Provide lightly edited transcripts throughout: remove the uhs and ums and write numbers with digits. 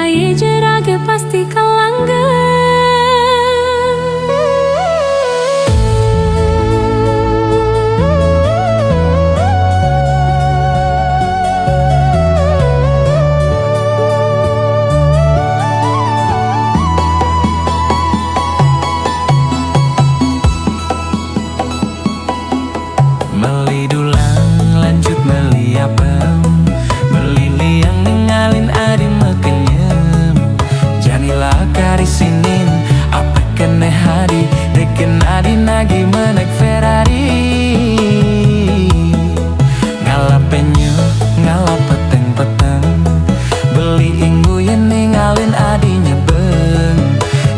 percaya jeraga pasti kalanggan. Meli dulang lanjut meli apem, beli liang ningalin adi makenyem. Janilah karisinin apa kene hadi, deken adi nagi menek Ferrari. Ngala penyu, ngala peteng-peteng, beli ingguyen ningalin adinya beng.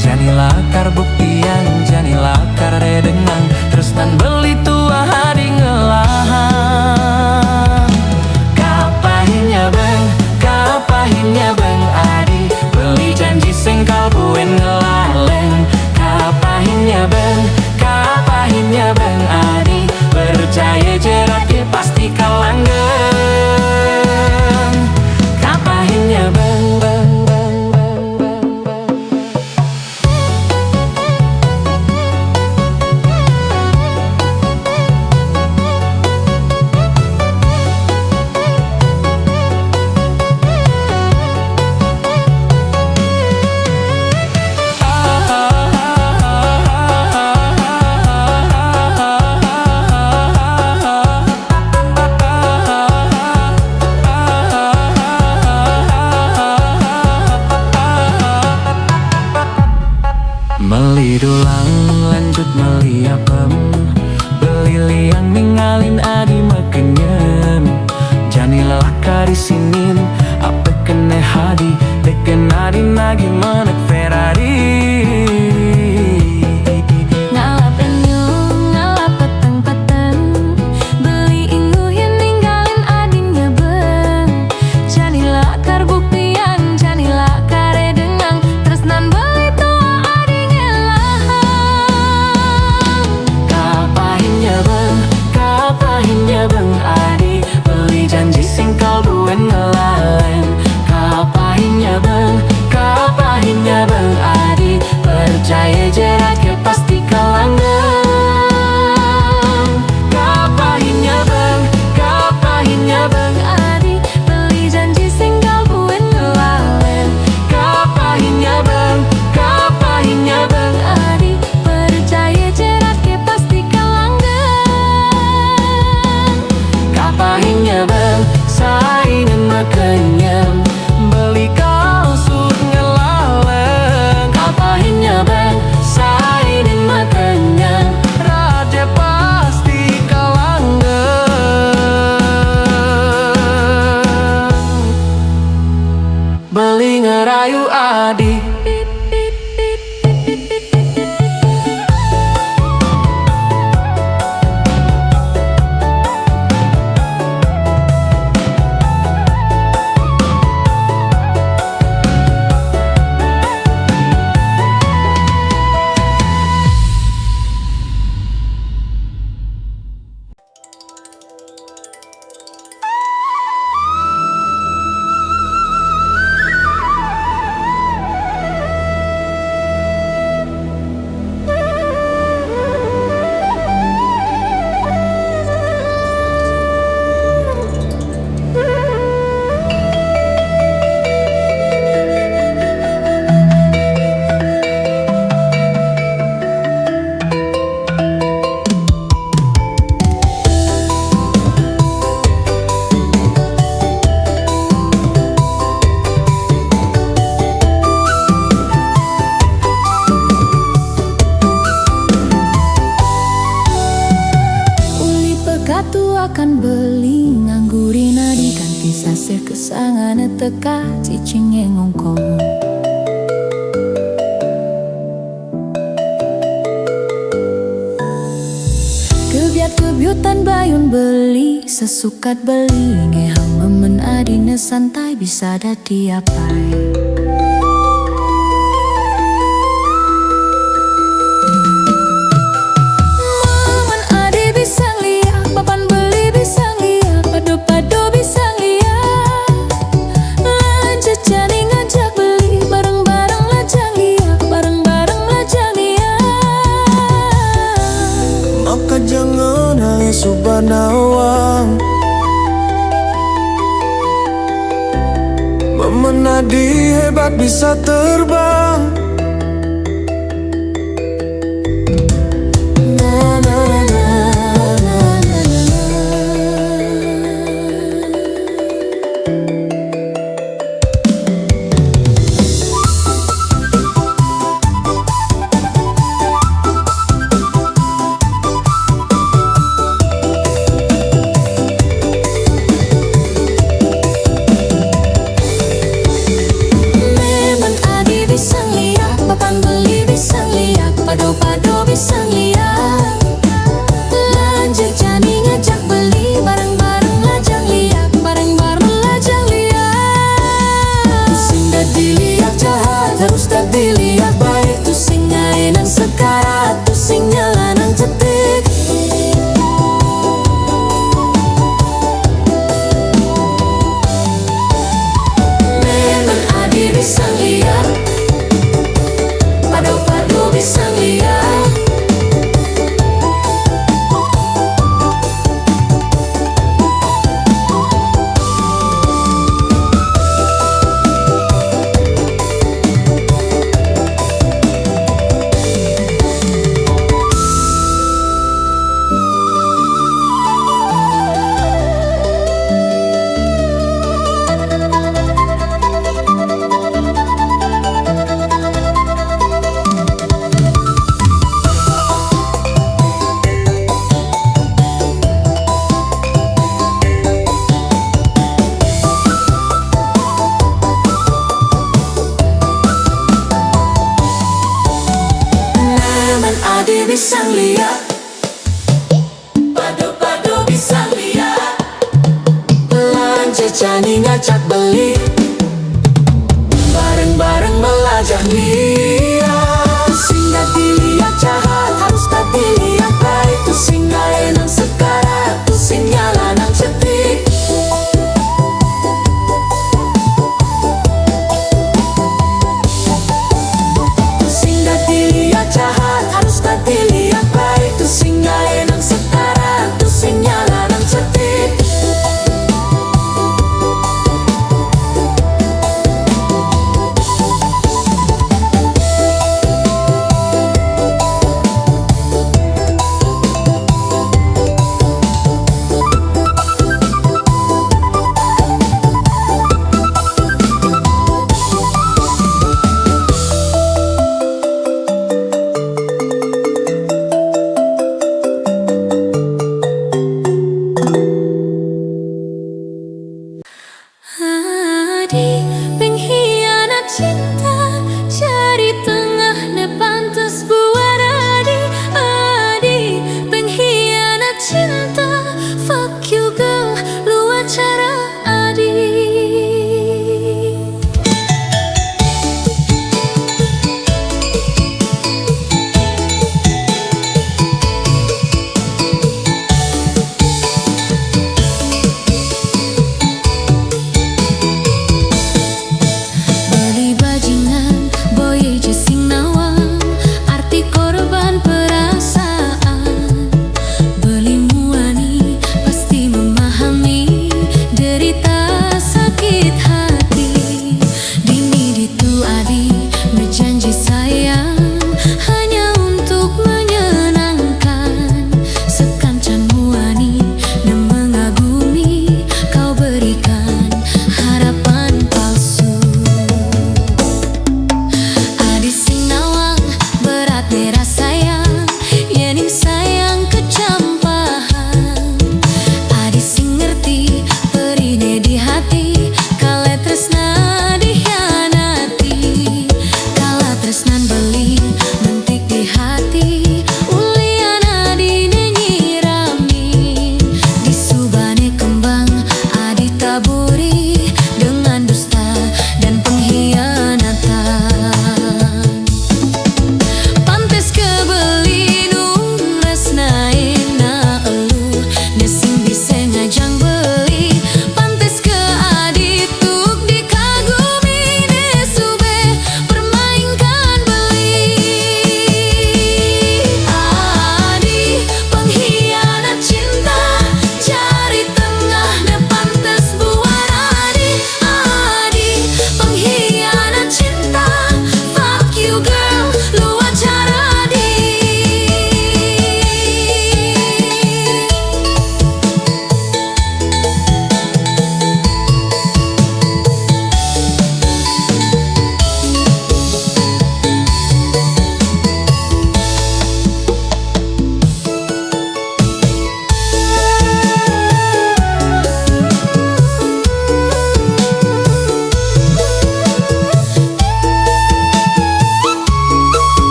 Janilah kar buktian, janilah kar redengang, terus nan beli tua hadi ngelahan. Kapahinnya beng adi, beli janji sing kalbuen ngelaleng. Kapahinnya beng adi, percaya jeratnya pasti kalanggen. Kapahinnya beng. Meli dulang lanjut meli apem, beli liang ningalin adi makenyem. Janilah karisinin apa kene hadi, deken adi nagi menek Ferrari. Ngala penyu, ngala peteng-peteng, beli ingguyen ninggalin adinya beng. Janilah kar buktian, janilah kare dengang, terus nan beli tua adi ngelahan. Kapahinnya beng adi, beli janji sing kalbuen ngelaleng. Kapahinnya beng adi, percaya jeratnya pasti kalanggen. Kapahinnya beng Adi, beli janji sing kalbuen ngelaleng. Kapahinnya beng Adi, percaya jeratnya pasti kalanggen. Kapahinnya beng, saingan makenyem, beli kalsut ngelaleng. Kapahinnya beng, saingan makenyem, raja pasti kalanggen. Beli ngerayu adi. Akan beli nganggurin adi kanti sasir kesangana teka cicing ngongkong. Kebiutan bayun beli sesukat beli, ngehang memen adine santai bisa dadi apai. Pado bisa liat, lanjut jani ngajak beli. sukat bisa terbang. Memang adi bisa lihat, papan beli bisa lihat, pado-pado bisa lihat. Lanjut jadi ngajak beli, bareng-bareng lajang lihat, bareng-bareng lajang lihat. Tusing dah dilihat jahat, harus dah dilihat baik. Tusing ngainan sekarat, tusing nyalanan cetik. Memang adi bisa lihat, pado-pado bisa lihat. Memang adi bisa lihat, pado-pado bisa lihat. Belanja jadi ngajak beli, bareng-bareng melajak lihat. Tusing dah dilihat jahat, harus dah dilihat baik. Tusing ngainan sekarat, tusing nyalanan cetik. Tusing dah dilihat jahat, harus dah dilihat baik. Tusing ngainan sekarat, tusing nyalanan cetik.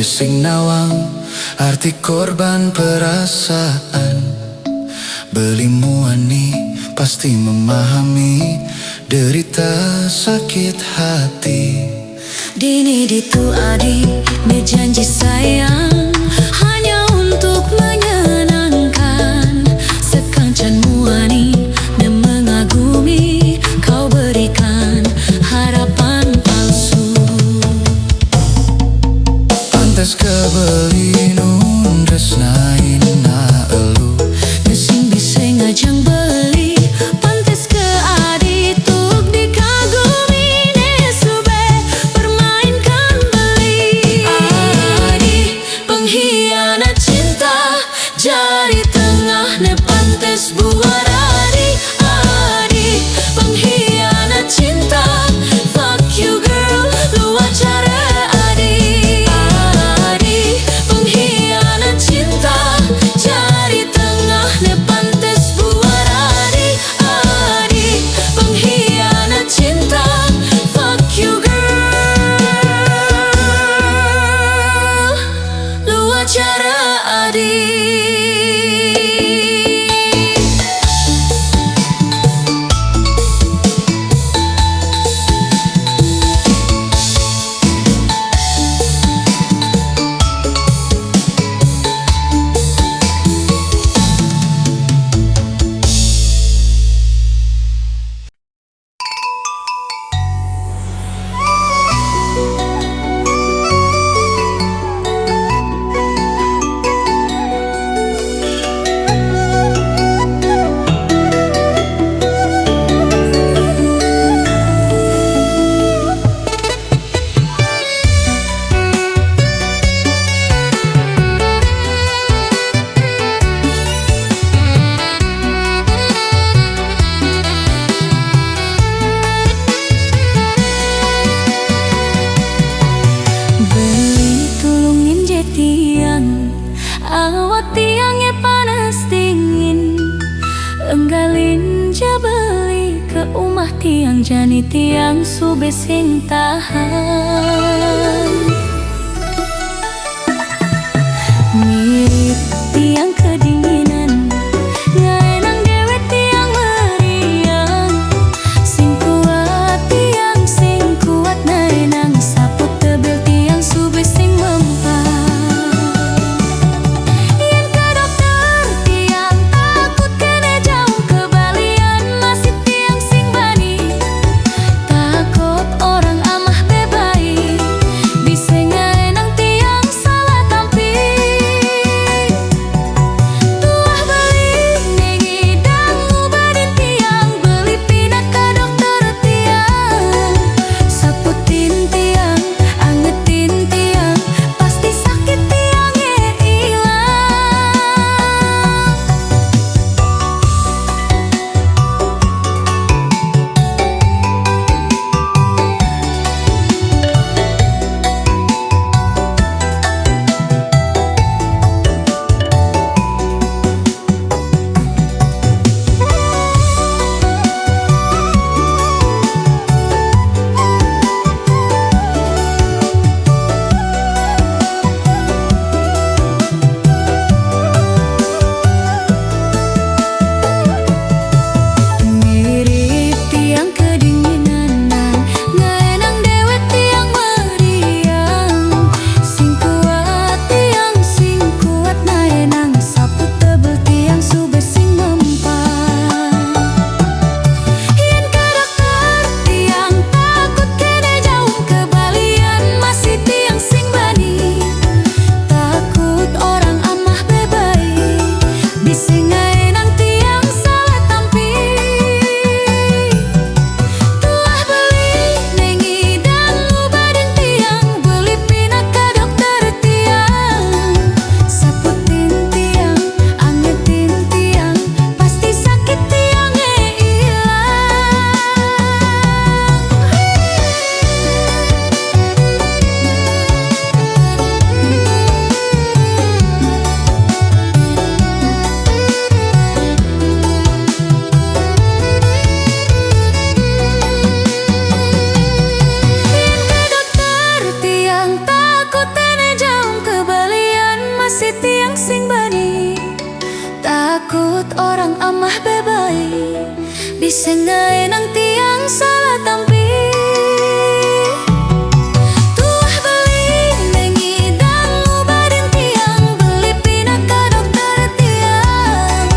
sing nawang arti korban perasaan. Belimu ani pasti memahami derita sakit hati. Dini ditu adi, ne janji sayang hanya untuk menyenangkan. Sekancanmu ani, ne mengagumi, kau berikan harapan palsu. Pantes kebeli nun tresnain na elu. Nesing bisa ngajang beli, pantes ke adi tuk dikagumi. Nesube permainkan beli. Adi pengkhianat cinta, jadi tengah ne pantes buat adi. Adi pengkhianat cinta, fuck you girl, lu acara adi. Adi pengkhianat cinta, jadi tengah ne pantes buat adi. Adi pengkhianat cinta, fuck you girl, lu acara adi. Beli tulungin jetiang, awat tiangnya panas dingin. Enggalin jabeli ke umah tiang, jani tiang sube sing tahan. Mirip tiang kedinginan, ngaenang dewe tiang meriang. Sing kuat tiang sing kuat naenang, saput tebel tiang sube sing mempan. Yen ke dokter tiang takut kena jauh kebalian, masih tiang sing bani. Takut orang amah bebai, bisa ngaenang tiang salah tampi. orang amah bebai, bisa ngai nang tiang salah tampi. Tuah beli mengidang ubadin tiang, beli pina ka dokter tiang,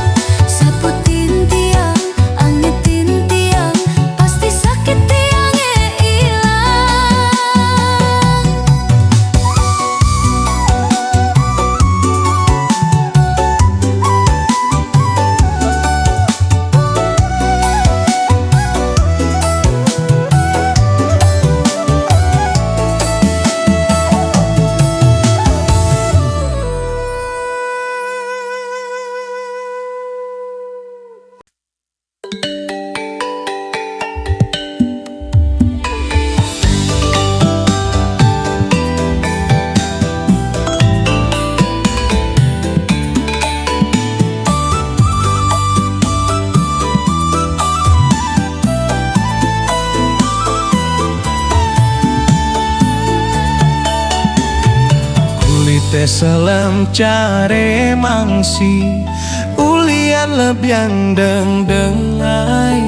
saputin tiang, angetin tiang, pasti sakit tiangnya ilang. Kulite selam care mangsi, ulian lebiang deng-dengai,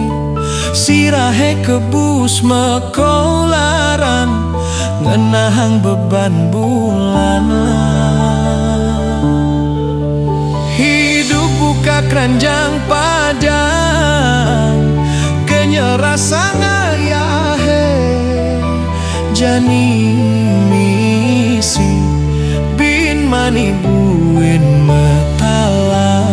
sirahe kebus mekolaran, ngenahang beban bulan. Hidup buka keranjang padang, kenyerasa ngayahe, jani misi bin mani buin metalang.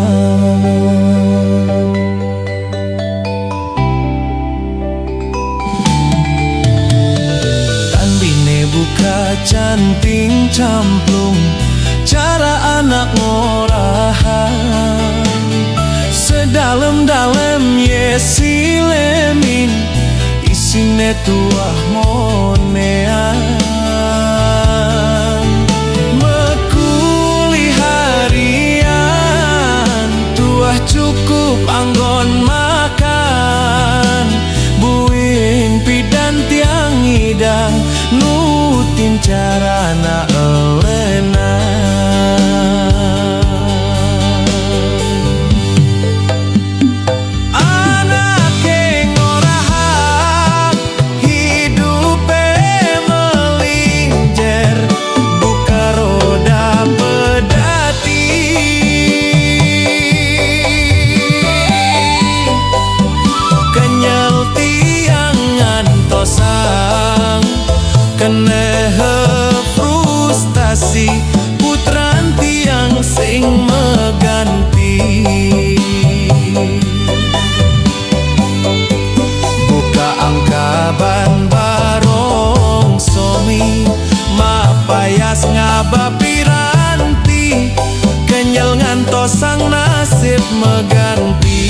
Tan bine buka canting camplung, cara anak ngorahan, sedalam-dalam yesilemin, isine tuah monean. Mekuli harian, tuah cukup anggon makan, buin pidan tiang hidang, nutin carana elena. Kenehe frustasi, putran tiang sing meganti. Buka angkaban barong somi, mapayas ngaba piranti, kenyel ngantosang nasib meganti.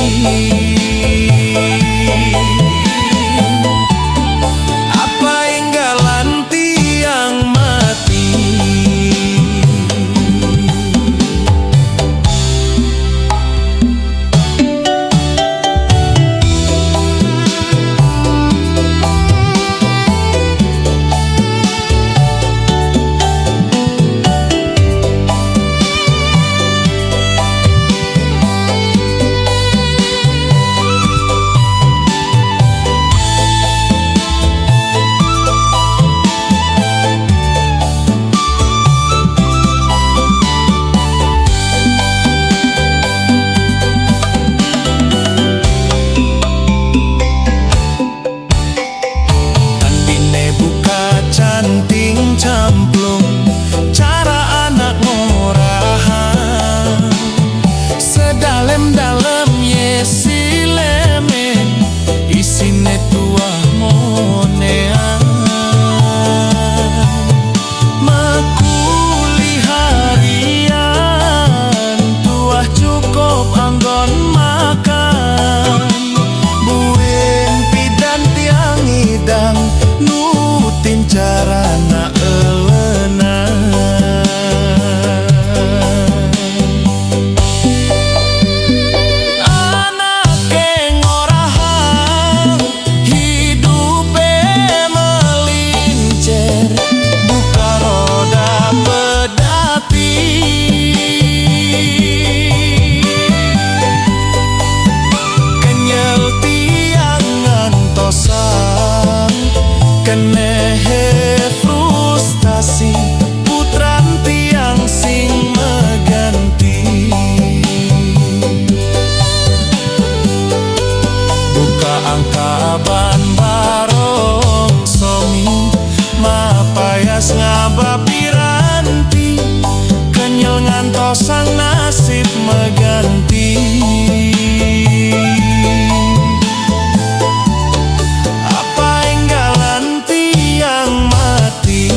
kaban barong somi mapayas ngaba piranti kenyel ngantosang nasib meganti. Apa enggalan tiang mati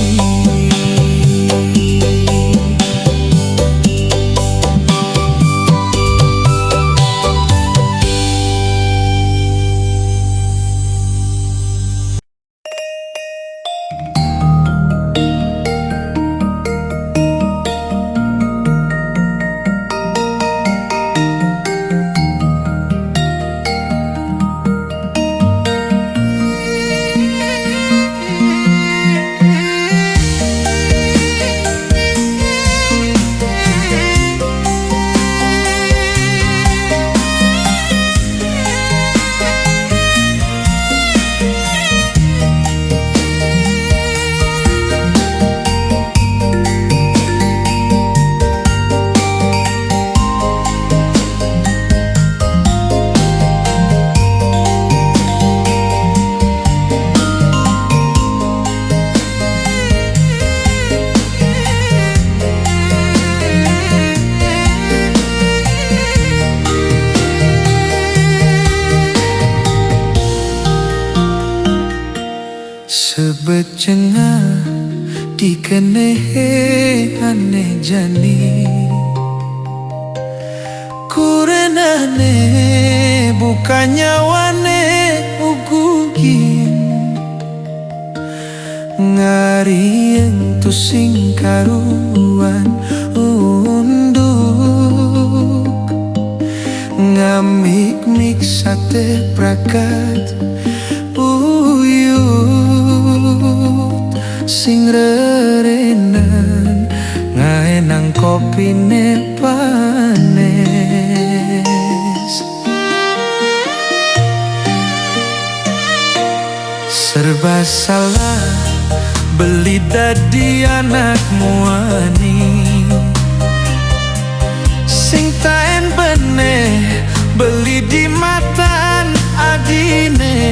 sebecengah dikenehe aneh jani kurenane bukannya wane ugugin ngarieng tu sing karuan unduk ngamik-mik sate prakat sing rerenan ngaenang kopi ne panes serba salah beli dadi anak muani sing taen beneh beli di matan adine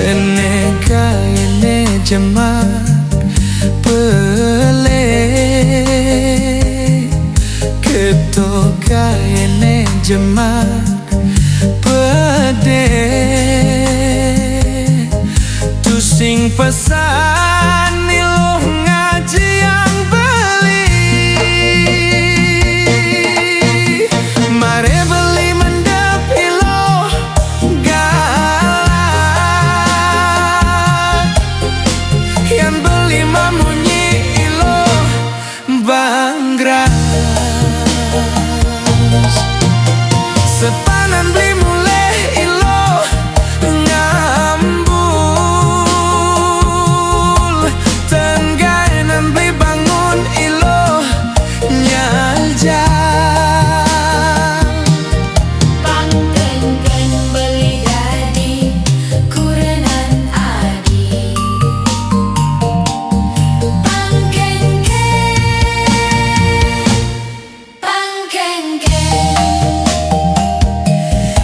kene kaene jemak pele keto kaene jemak pede tu sing pesan iluh ngaji yang beli mare beli mendep iluh yang beli mamunyi ilo bangras sepanan beli mulai ilo ngambul tenggainan beli bangun ilo nyaljang Pangkengken beli dadi kurenan adi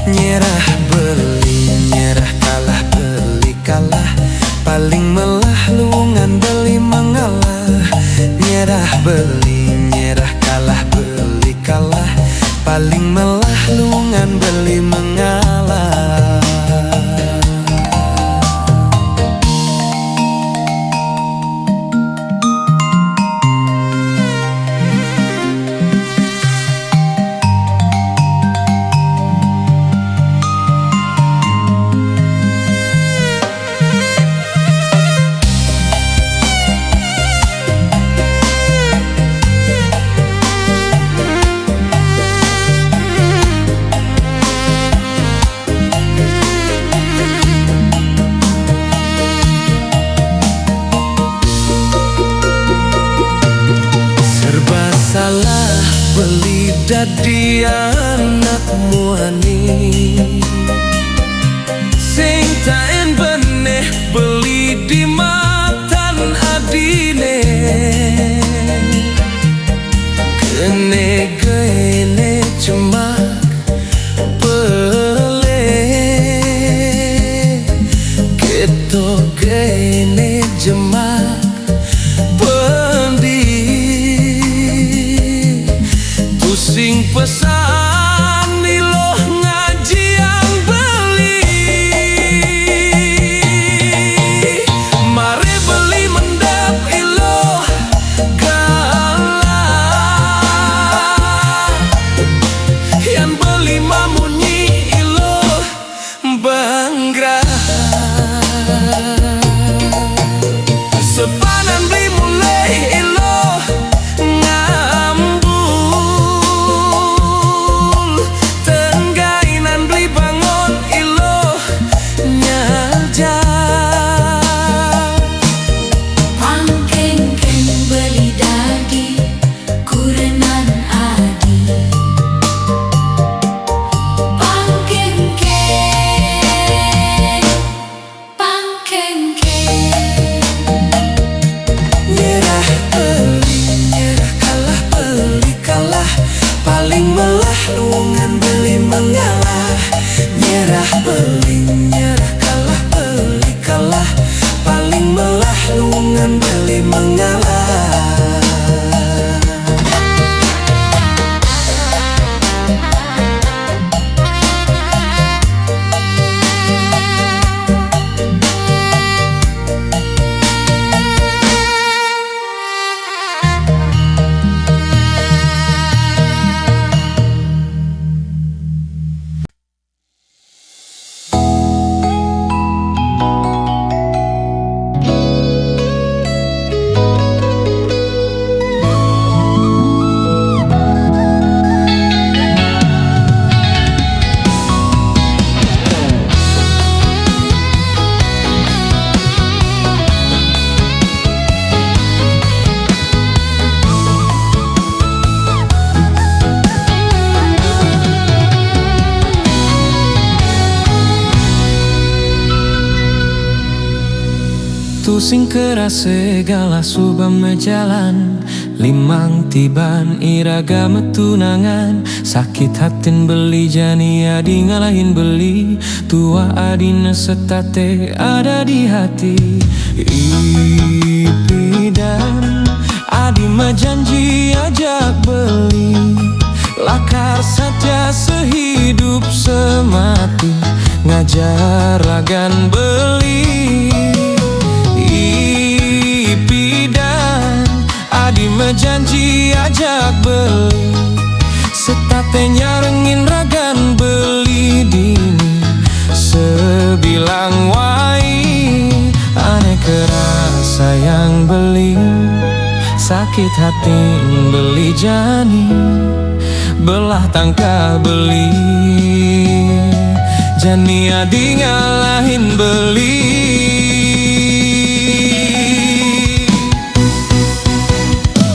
nyerah beli nyerah kalah beli kalah paling melah lungan beli mengalah nyerah beli nyerah kalah beli kalah paling melah lungan beli mengalah. beli dadi anak muani sing taen beneh beli di matan adine kene gene cemak pele Waktu sing keras segala subah mejalan, limang tiban iraga metunangan. Sakit hatin beli jani adi ngalahin beli, tua adina setate ada di hati. Ipidan adi mejanji ajak beli, lakar saja sehidup semati, ngajar agan beli. Ipidan adi mejanji ajak beli, setate nyarengin ragan beli dini. Sebilang wai aneh keras sayang beli, sakit hati beli jani, belah tangka beli. Jani adi ngalahin beli.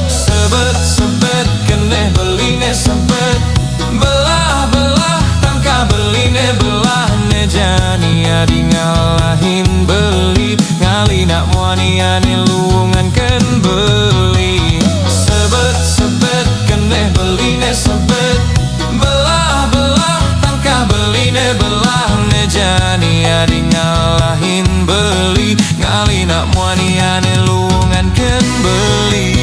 Sebet-sebet keneh beline sebet, belah-belah tangka beline belah ne. Jani adi ngalahin beli, ngali nak muani ane luungan ken beli. Sebet-sebet keneh beline sebet, belah-belah tangka beline belah ne. Jani adi ngalahin beli, ngali nak muani ane luungan ken beli.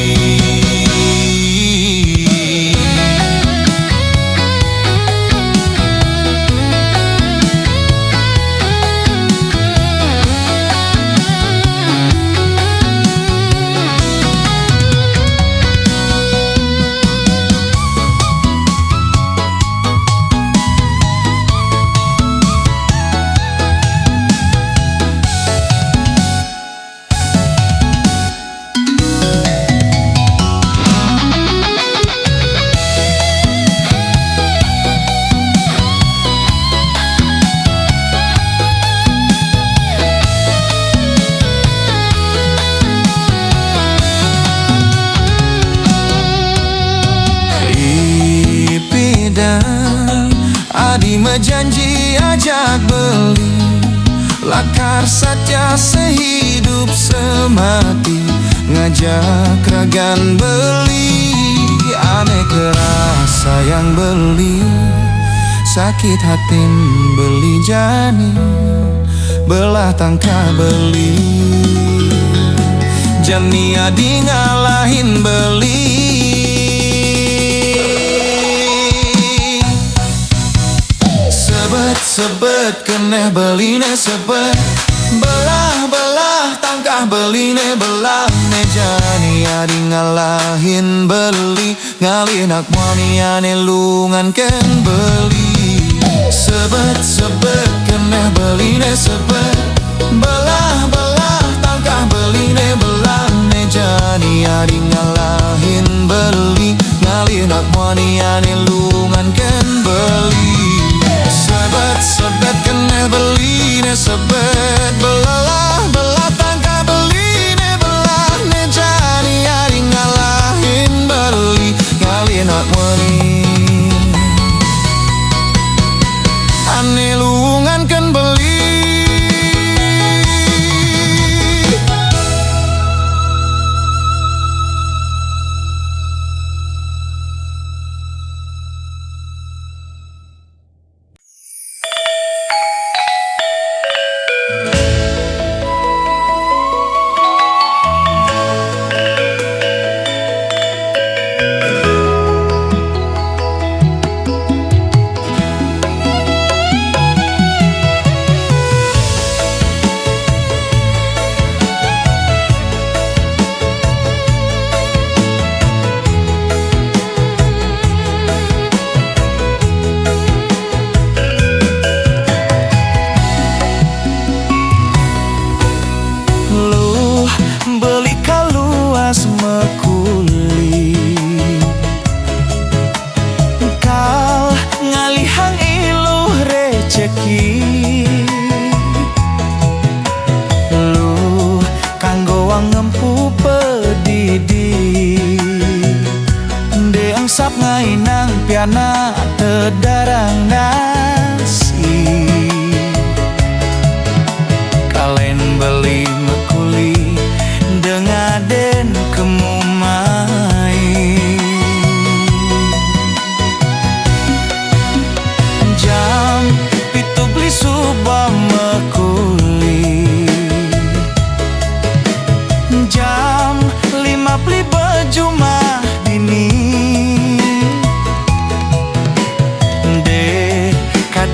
Adi mejanji ajak beli, lakar saja sehidup semati, ngajak ragan beli. Aneh keras sayang beli, sakit hatin beli jani, belah tangka beli. Jani adi ngalahin beli. Sebet keneh beline sebet, belah-belah tangkah beline belah ne. Jani adi ngalahin beli, ngali nak muani ane lungan ken beli. Sebet-sebet keneh beline sebet, belah-belah tangkah beline belah ne. Jani adi ngalahin beli, ngali nak muani ane lungan ken beli. Sebet keneh beline sebet, belah tangka beline belah ne. Jani adi ngalahin beli, ngali nak muani ane lungan ken beli. piana tedarang nasi. Kalen beli mekuli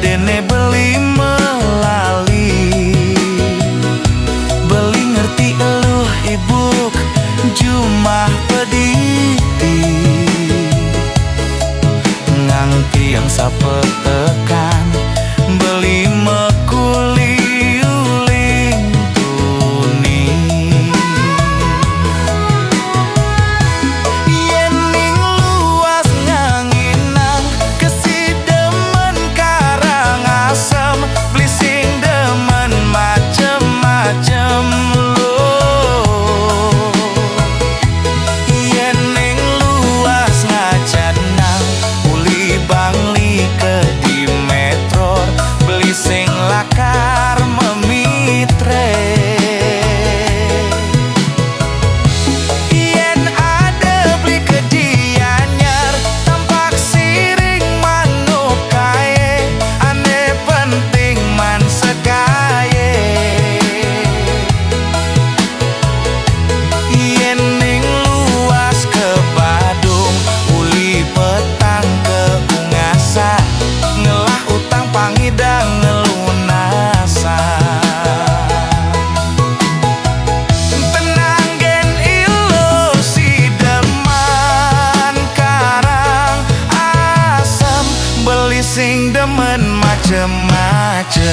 kadene beli melali, beli ngerti eluh ibuk jumah pediti, nganti yang sapetekan beli mekuli uling tuni. Yen ning luas nganginang kesidemen Karangasem, beli sing demen macem-macem loh. Yen ning luas ngacanang uli bangli ke di metro, beli sing lakar memitre. Yen ada beli ke dianyar tampak siring manuk kaye, ane penting man sekaye. Yen ning luas ke Badung uli petang ke Ungasa, ngelah utang pangidang ngelunasan. Tenang gen ilusi deman Karangasem, beli sing demen macem-macem.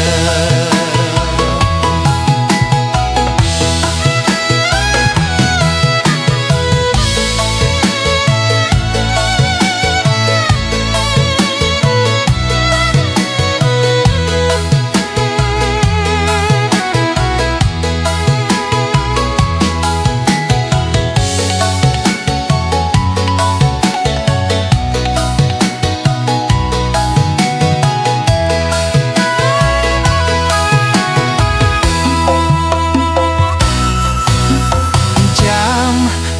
Jam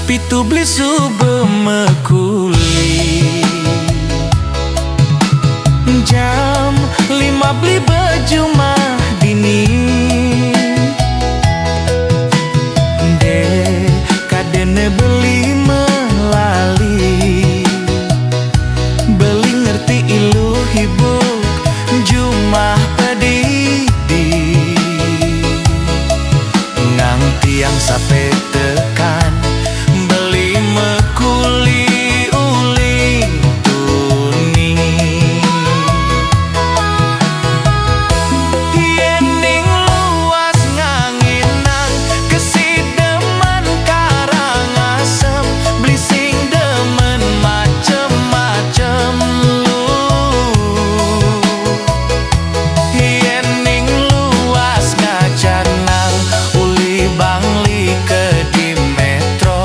pitu beli sube mekuli, jam 5 beli baju mah dini, de kadene beli melali, beli ngerti ilu hibuk jumah pedidi, nganti yang sampai tekan beli mekuli uling tuni. Yen ning luas nganginang kesidemen Karangasem, beli sing demen macem-macem luh. Yen ning luas ngacanang uli bangli ke di metro,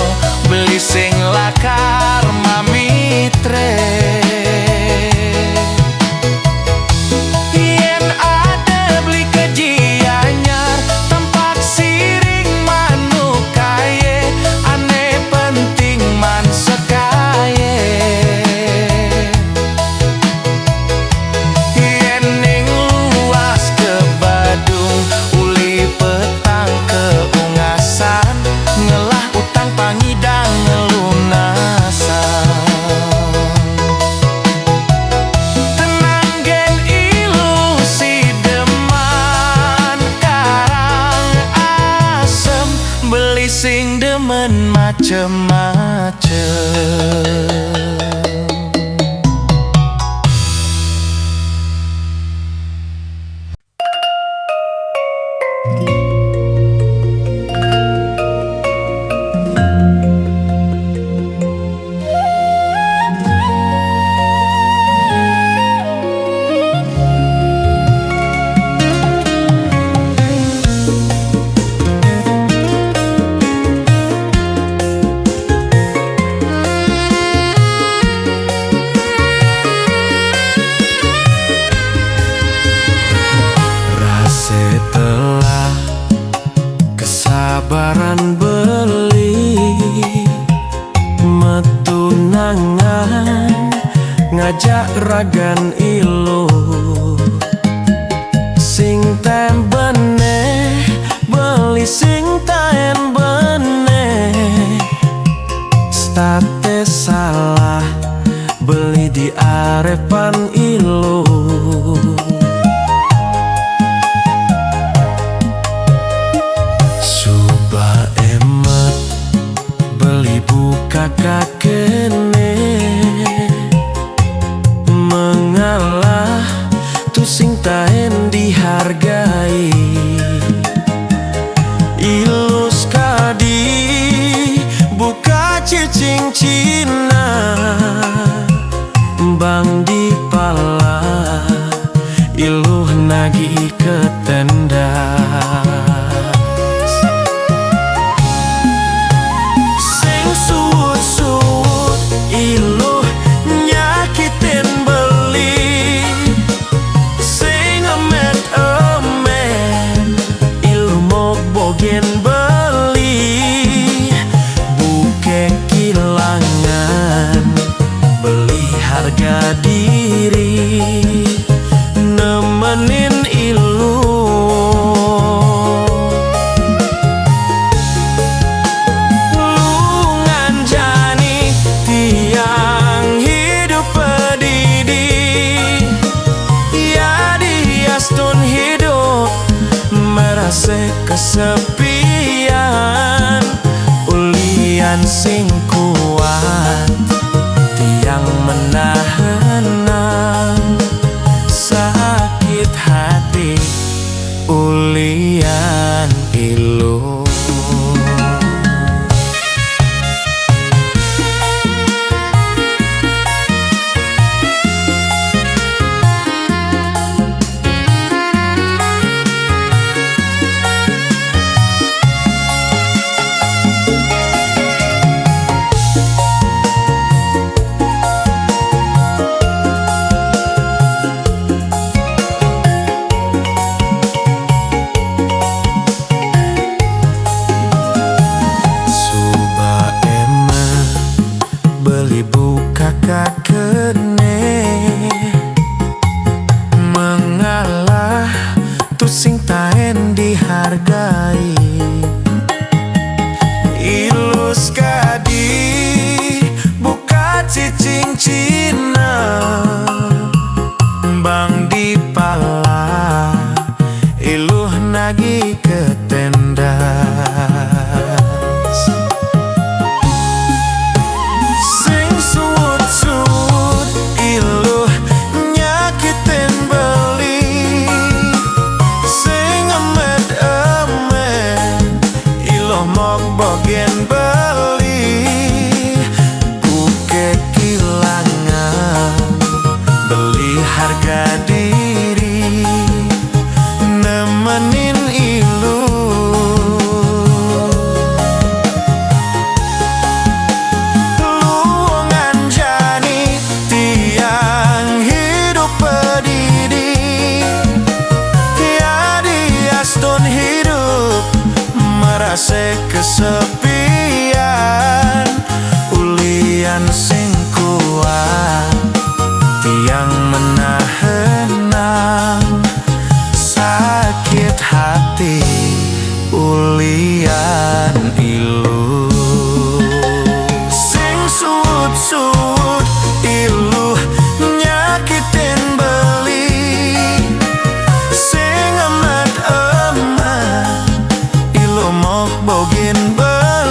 beli sing lakar mamitre. Yen ada beli ke Gianyar tampak siring manuk kaye, ane penting man sekaye. Yen ning luas ke Badung uli petang ke Ungasan, ngelah utang pangidang ngelunasan. Tenang gen ilusi deman Karangasem, beli sing demen macem-macem. Setelah kesabaran beli metunangan ngajak ragan ilu, sing tem beneh beli sing taen beneh, state salah beli di arepan ilu. sing taen dihargai. Ilus kadi buka cicing Cina, bang di pala iluh nagi ke tenda. Sing suut-suut iluh nyakitin beli, sing emet-emet iluh mau bogen beli. Buke kilangan beli harga diri, nemenin ilu. Lu nganjani tiang hidup pedidi, ya diastun hidup merasa kesepian. Ulian sing kuat tiang menahan sakit hati, ulian ilu. Beli buka kakene mengalah tu sing taen dihargai. Ilus kadi buka cicing Cina, bang di pala iluh nagi ke tenda. Bogen beli, buke kilangan beli harga diri, nemenin ilu. Lu nganjani tiang hidup pedidi, ya diastun hidup merasa kesepian. Ulian sing kuat tiang menahan sakit hati, ulian ilu. Sing suut-suut iluh nyakitin beli, sing emet-emet ilu mau bogen beli.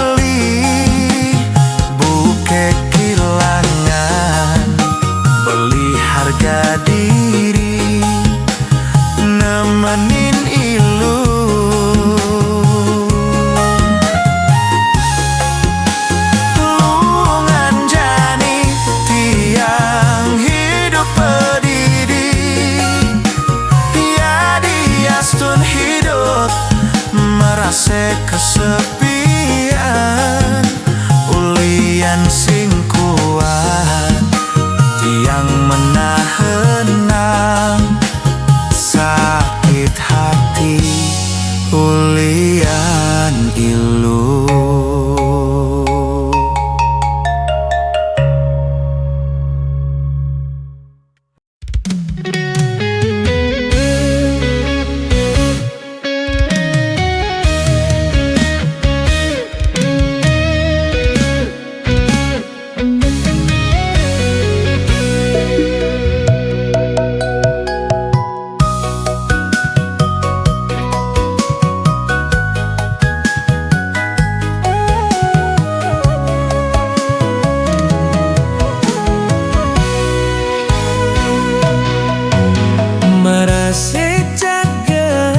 sejaga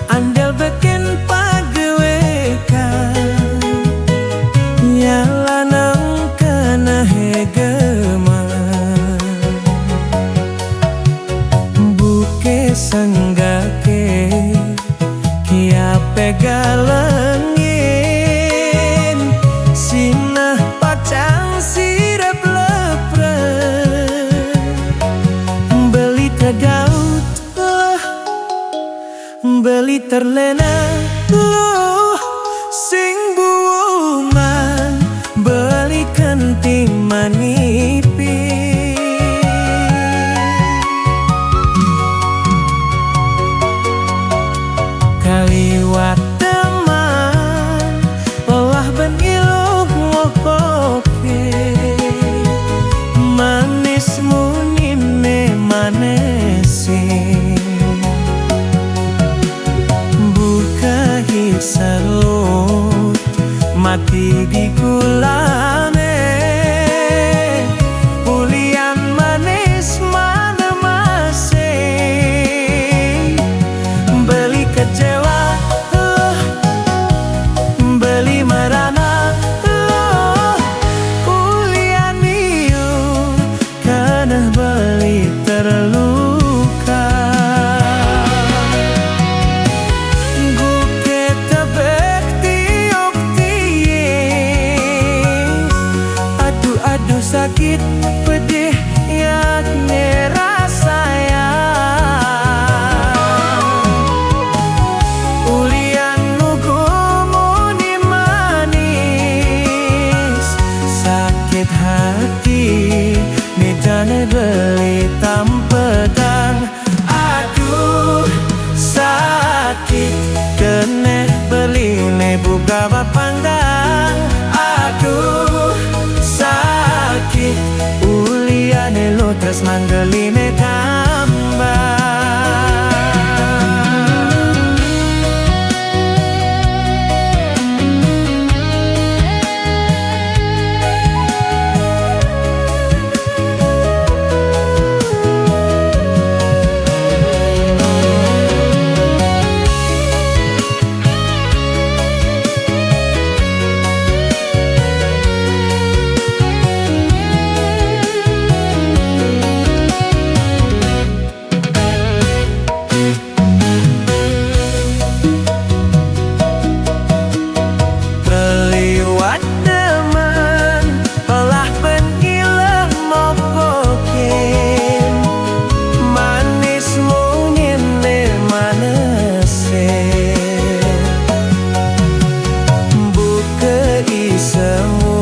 andel bikin pagewekan nyala nang kena hegema buke sanggake kia pegalengin sinah pacang sirap lepre beli tergaut beli terlena sing buuman beli kenting manipi kaliwat teman lelah ben iluh ngokoke manis munine manesi buka hisarut mati di gulane ulian manis mana masih beli kecewa beli merana ulian iu karena beli terluka guke tebek tiok tiye aduh sakit pedih yang ngerasaya ulian nugu muni manis sakit hati nidane beli tampedang aduh sakit kene beli ne buka bapanggang aduh sakit uliane lo terus manggeline tambah liwat teman pelah pengilah mokokin manis munyine manese buke isemu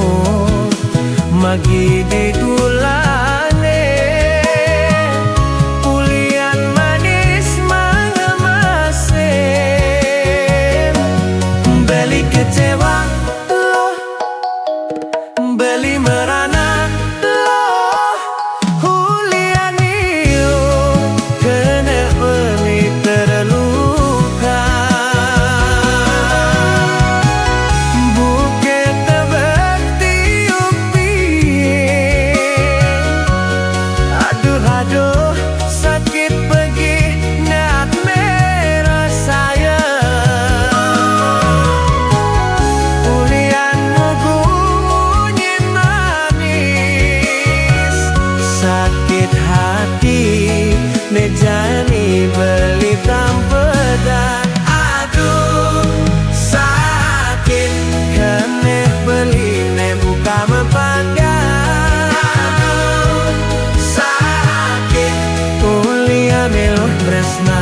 magi di gulane ulian manis mangemasen beli kecewa beli merana ulian iu kena beli terluka buke tebek tiup piye aduh sakit pergi nak merah sayang ulian nugu munyin manis sakit hati nejani beli tampedang aduh sakit kene beli ne buka mepanggang aduh sakit ulian meluh tresna